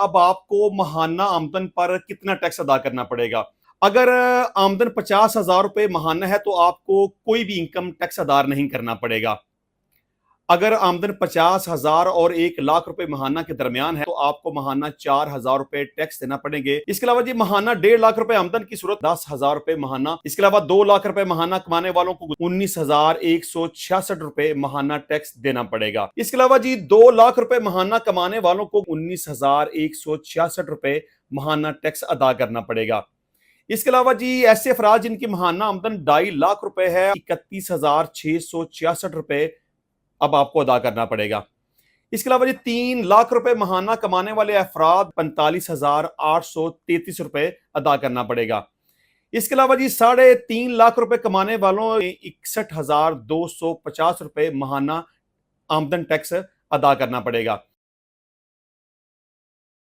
अब आपको महाना आमदन पर कितना टैक्स अदा करना पड़ेगा। अगर आमदन 50,000 रुपए महाना है तो आपको कोई भी इनकम टैक्स अदा नहीं करना पड़ेगा। अगर आमदन 50,000 और 1 लाख रुपए महाना के दरमियान है तो आपको महाना 4,000 रुपए टैक्स देना पड़ेंगे। इसके अलावा जी महाना 1.5 लाख रुपए आमदन की सूरत 10,000 रुपए महाना। इसके अलावा 2 लाख रुपए महाना कमाने वालों को 19,166 रुपए महाना टैक्स देना पड़ेगा। इसके अलावा जी 2 लाख रुपए महाना कमाने वालों को 19,166 रुपए महाना टैक्स अदा करना पड़ेगा। इसके अलावा जी ऐसे अफराद जिनकी महाना आमदन 2.5 लाख रुपए है, 31,666 रुपए अब आपको अदा करना पड़ेगा। इसके अलावा जी 3 लाख रुपए महाना कमाने वाले अफराद 45,833 रुपए अदा करना पड़ेगा। इसके अलावा जी 3.5 लाख रुपए कमाने वालों 61,250 रुपए महाना आमदन टैक्स अदा करना पड़ेगा।